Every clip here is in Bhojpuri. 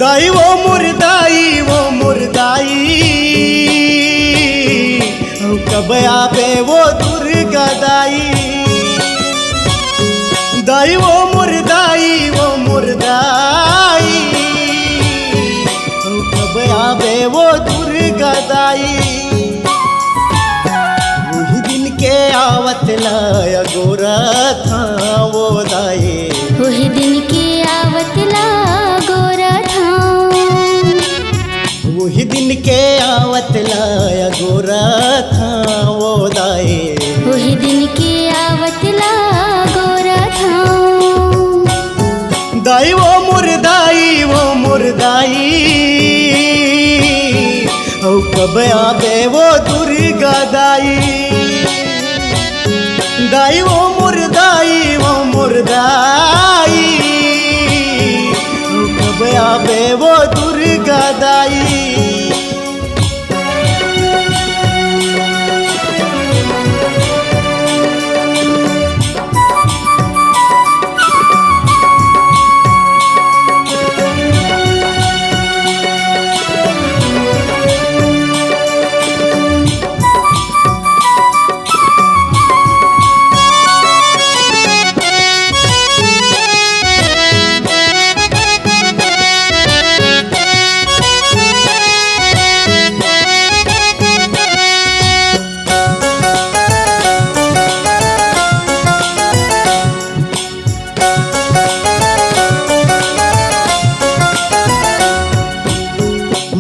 दाई वो मुर्दाई कब आवे वो दुर्गा दाई। दाई वो मुर्दाई कब आवे वो दुर्गा दाई। वही दिन के आवत लाया गोरा था वो दाई। वही दिन के आवत ला गोरा था। वही दिन के आवत लाया गोरा था वो दाई। वही दिन के आवत ला गोरा था। दाई वो मुर्दाई कब आवे वो दुर्गा दाई। दाई वो मुर्दाई कब आवे वो दुर्गा दाई।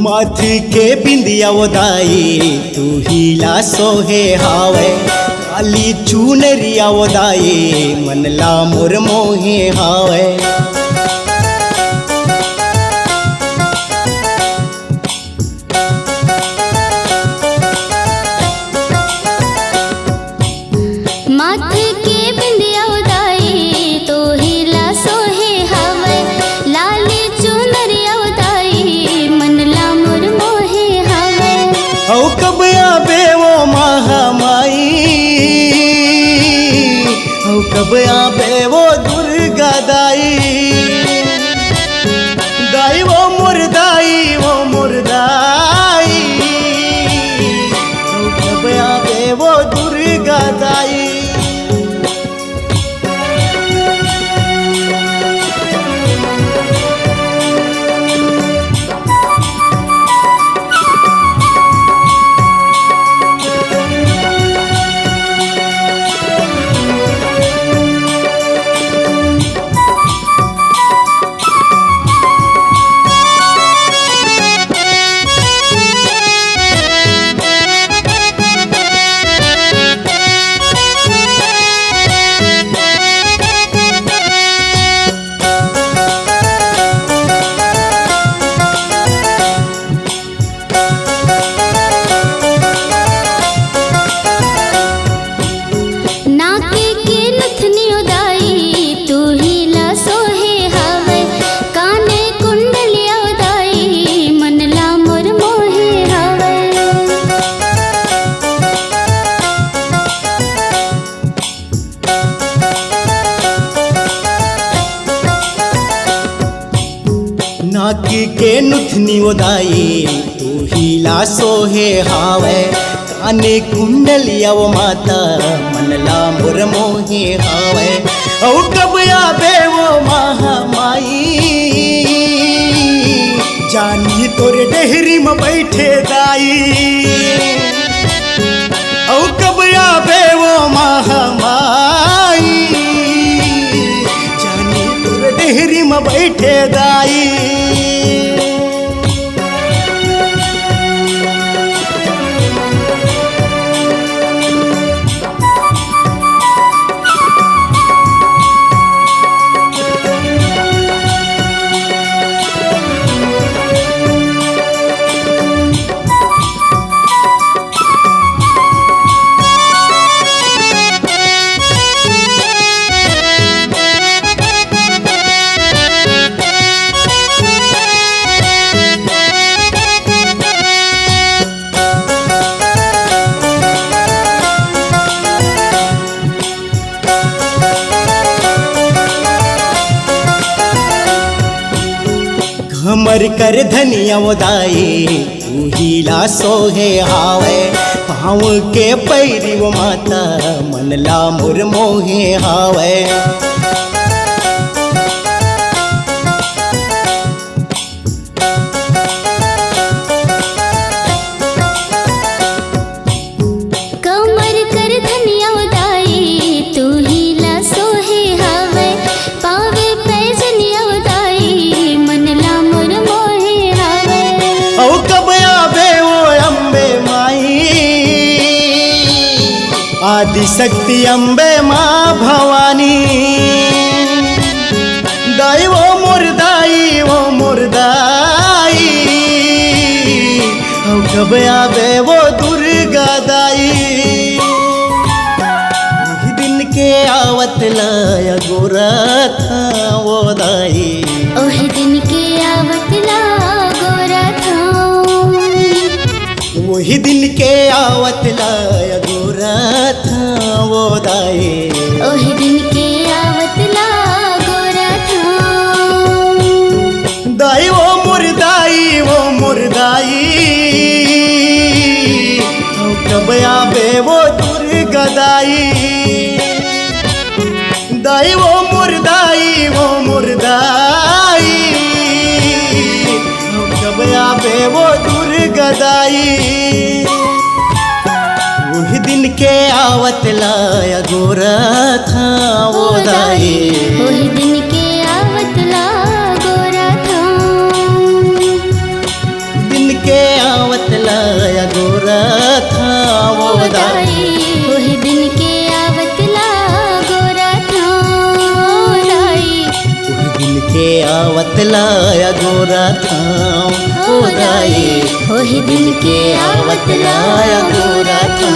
माथी के बिंदिया वो दाई तू हीला सोहे हावे। काली चूनरिया वो दाई मनला मोर मोहे हावे। माथे के बिंदिया उदाई तो हिला सोहे हवे। लाली चुनरिया उदाई मनला मोर मोहे हवे। औ कब आवे वो महामाई। औ कब आवे वो दुर्गा दाई। दाई वो मुर्दाई औ कब आवे वो दुर्गा दाई। नाकी के नुथनी उदाई तू हीला सोहे हावे। काने कुंडलिया वो माता मनला मोर मोहे हावे। औ कब आवे वो महामाई। जानी तोरे डेहरी में बैठे दाई। औ कब आवे वो महामाई। जानी तोरे डेहरी में बैठे दाई। कमर कर धनिया दाई तू हीला सोहे हावे पाँव के पैरी वो माता मनला मोर मोहे हावे कमर कर धनिया उदाई तू हीला सोहे हावे पावे पैजनिया उदाई मनला मोर मोहे हावे औ कब आवे वो अम्बे माई आदि शक्ति अम्बे माँ भवानी दाई वो मुर्दाई वो मुर्दाई औ कब आवे वो दुर्गा दाई वही दिन के आवत लाया गोरा था वो दाई ओहे दिन के आवत ला गोरा था वही दिन के आवत लाया गोरा था वो दाई ओहे दिन के आवत ला गोरा था दाई वो मुर्दाई कब आवे वो दुर्गा दाई दाई वो मुर्दाई कब आवे वो दुर्गा दाई वही दिन के आवत लाया गोरा था वो दाई ओहे दिन के आवत ला गोरा था दिन के आवत लाया गोरा था वो दाई ओहे दिन के आवत ला गोरा था दाई वही दिन के आवत लाया गोरा था वो दाई ओहे दिन के आवत ला गोरा था